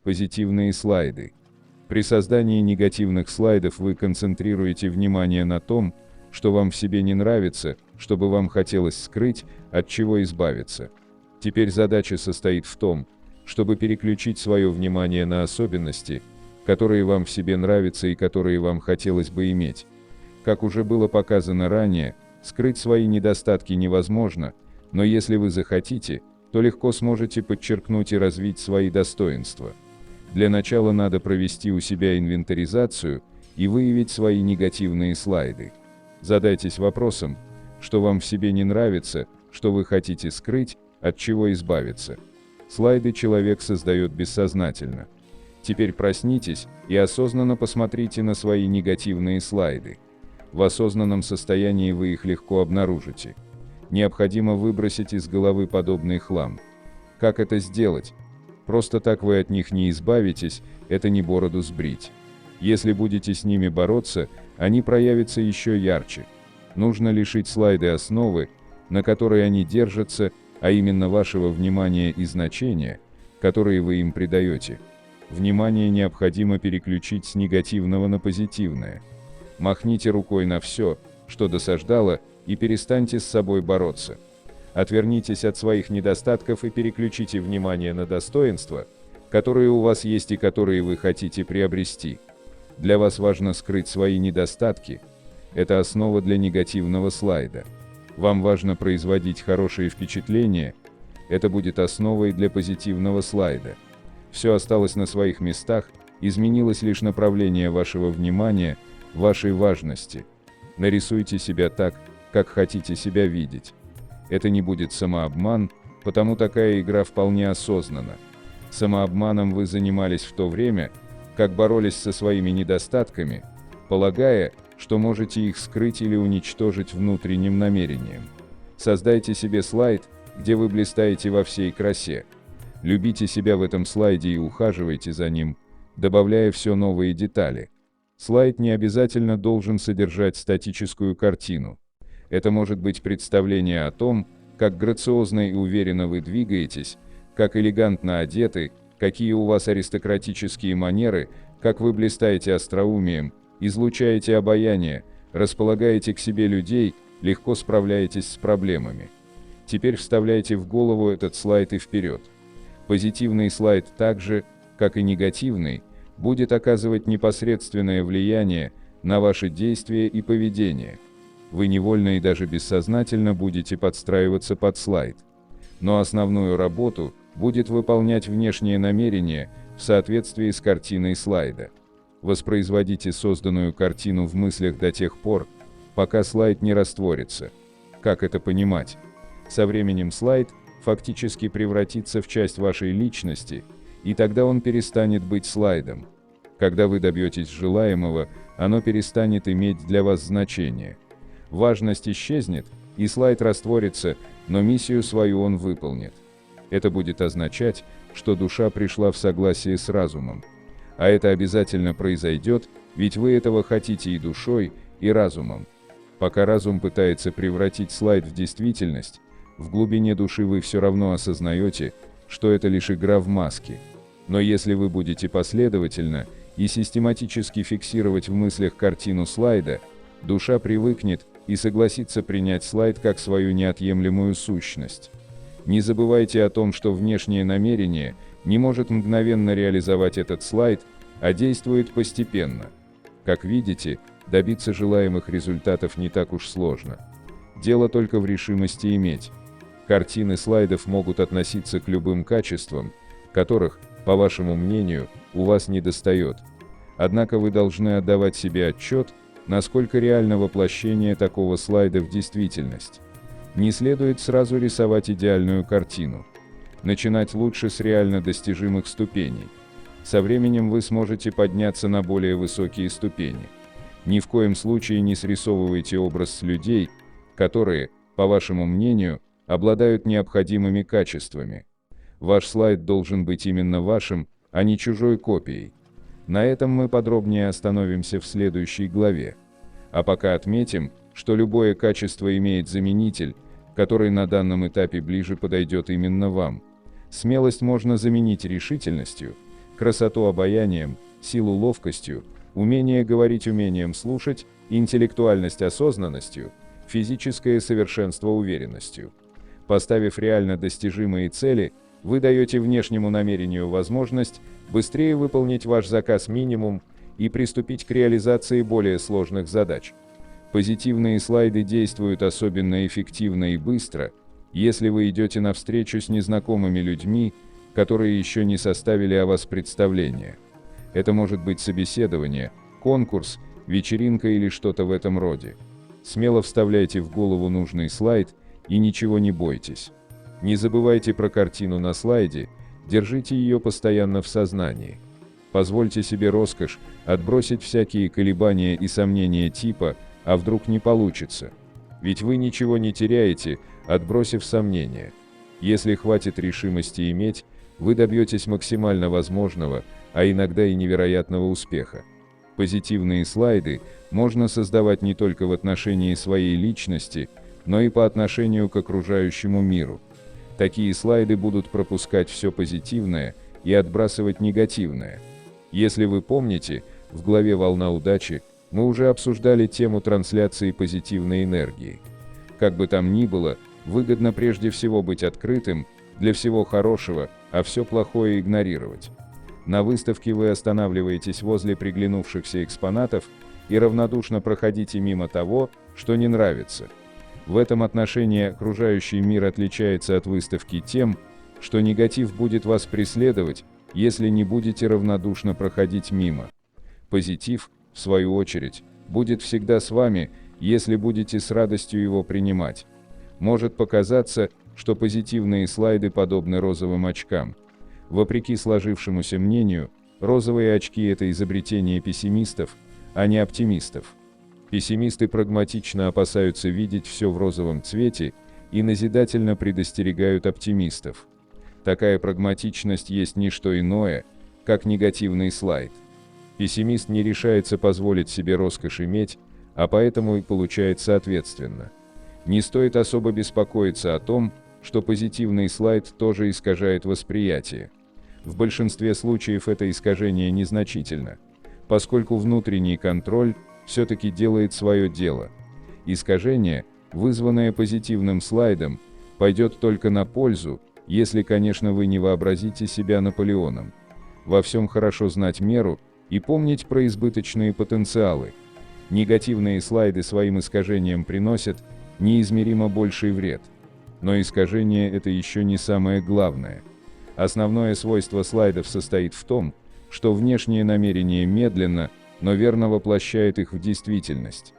Позитивные слайды. При создании негативных слайдов вы концентрируете внимание на том, что вам в себе не нравится, что бы вам хотелось скрыть, от чего избавиться. Теперь задача состоит в том, чтобы переключить свое внимание на особенности, которые вам в себе нравятся и которые вам хотелось бы иметь. Как уже было показано ранее, скрыть свои недостатки невозможно, но если вы захотите, то легко сможете подчеркнуть и развить свои достоинства. Для начала надо провести у себя инвентаризацию и выявить свои негативные слайды. Задайтесь вопросом, что вам в себе не нравится, что вы хотите скрыть, от чего избавиться. Слайды человек создает бессознательно. Теперь проснитесь и осознанно посмотрите на свои негативные слайды. В осознанном состоянии вы их легко обнаружите. Необходимо выбросить из головы подобный хлам. Как это сделать? Просто так вы от них не избавитесь, это не бороду сбрить. Если будете с ними бороться, они проявятся еще ярче. Нужно лишить слайды основы, на которой они держатся, а именно вашего внимания и значения, которые вы им придаете. Внимание необходимо переключить с негативного на позитивное. Махните рукой на все, что досаждало, и перестаньте с собой бороться. Отвернитесь от своих недостатков и переключите внимание на достоинства, которые у вас есть и которые вы хотите приобрести. Для вас важно скрыть свои недостатки. Это основа для негативного слайда. Вам важно производить хорошие впечатления. Это будет основой для позитивного слайда. Все осталось на своих местах, изменилось лишь направление вашего внимания, вашей важности. Нарисуйте себя так, как хотите себя видеть. Это не будет самообман, потому такая игра вполне осознанна. Самообманом вы занимались в то время, как боролись со своими недостатками, полагая, что можете их скрыть или уничтожить внутренним намерением. Создайте себе слайд, где вы блистаете во всей красе. Любите себя в этом слайде и ухаживайте за ним, добавляя все новые детали. Слайд не обязательно должен содержать статическую картину. Это может быть представление о том, как грациозно и уверенно вы двигаетесь, как элегантно одеты, какие у вас аристократические манеры, как вы блистаете остроумием, излучаете обаяние, располагаете к себе людей, легко справляетесь с проблемами. Теперь вставляйте в голову этот слайд и вперед. Позитивный слайд так же, как и негативный, будет оказывать непосредственное влияние на ваши действия и поведение. Вы невольно и даже бессознательно будете подстраиваться под слайд. Но основную работу будет выполнять внешнее намерение в соответствии с картиной слайда. Воспроизводите созданную картину в мыслях до тех пор, пока слайд не растворится. Как это понимать? Со временем слайд фактически превратится в часть вашей личности, и тогда он перестанет быть слайдом. Когда вы добьетесь желаемого, оно перестанет иметь для вас значение. Важность исчезнет, и слайд растворится, но миссию свою он выполнит. Это будет означать, что душа пришла в согласие с разумом. А это обязательно произойдет, ведь вы этого хотите и душой, и разумом. Пока разум пытается превратить слайд в действительность, в глубине души вы все равно осознаете, что это лишь игра в маске. Но если вы будете последовательно и систематически фиксировать в мыслях картину слайда, душа привыкнет и согласится принять слайд как свою неотъемлемую сущность. Не забывайте о том, что внешнее намерение не может мгновенно реализовать этот слайд, а действует постепенно. Как видите, добиться желаемых результатов не так уж сложно. Дело только в решимости иметь. Картины слайдов могут относиться к любым качествам, которых, по вашему мнению, у вас недостает. Однако вы должны отдавать себе отчет, насколько реально воплощение такого слайда в действительность. Не следует сразу рисовать идеальную картину. Начинать лучше с реально достижимых ступеней. Со временем вы сможете подняться на более высокие ступени. Ни в коем случае не срисовывайте образ людей, которые, по вашему мнению, обладают необходимыми качествами. Ваш слайд должен быть именно вашим, а не чужой копией. На этом мы подробнее остановимся в следующей главе. А пока отметим, что любое качество имеет заменитель, который на данном этапе ближе подойдет именно вам. Смелость можно заменить решительностью, красоту обаянием, силу ловкостью, умение говорить умением слушать, интеллектуальность осознанностью, физическое совершенство уверенностью. Поставив реально достижимые цели, вы даете внешнему намерению возможность быстрее выполнить ваш заказ минимум и приступить к реализации более сложных задач. Позитивные слайды действуют особенно эффективно и быстро, если вы идете навстречу с незнакомыми людьми, которые еще не составили о вас представление. Это может быть собеседование, конкурс, вечеринка или что-то в этом роде. Смело вставляйте в голову нужный слайд и ничего не бойтесь. Не забывайте про картину на слайде, держите ее постоянно в сознании. Позвольте себе роскошь отбросить всякие колебания и сомнения типа «а вдруг не получится?». Ведь вы ничего не теряете, отбросив сомнения. Если хватит решимости иметь, вы добьетесь максимально возможного, а иногда и невероятного успеха. Позитивные слайды можно создавать не только в отношении своей личности, но и по отношению к окружающему миру. Такие слайды будут пропускать все позитивное и отбрасывать негативное. Если вы помните, в главе «Волна удачи» мы уже обсуждали тему трансляции позитивной энергии. Как бы там ни было, выгодно прежде всего быть открытым для всего хорошего, а все плохое игнорировать. На выставке вы останавливаетесь возле приглянувшихся экспонатов и равнодушно проходите мимо того, что не нравится. В этом отношении окружающий мир отличается от выставки тем, что негатив будет вас преследовать, если не будете равнодушно проходить мимо. Позитив, в свою очередь, будет всегда с вами, если будете с радостью его принимать. Может показаться, что позитивные слайды подобны розовым очкам. Вопреки сложившемуся мнению, розовые очки – это изобретение пессимистов, а не оптимистов. Пессимисты прагматично опасаются видеть все в розовом цвете и назидательно предостерегают оптимистов. Такая прагматичность есть не что иное, как негативный слайд. Пессимист не решается позволить себе роскошь иметь, а поэтому и получает соответственно. Не стоит особо беспокоиться о том, что позитивный слайд тоже искажает восприятие. В большинстве случаев это искажение незначительно, поскольку внутренний контроль все-таки делает свое дело. Искажение, вызванное позитивным слайдом, пойдет только на пользу, если, конечно, вы не вообразите себя Наполеоном. Во всем хорошо знать меру и помнить про избыточные потенциалы. Негативные слайды своим искажением приносят неизмеримо больший вред. Но искажение – это еще не самое главное. Основное свойство слайдов состоит в том, что внешнее намерение медленно, но верно воплощает их в действительность.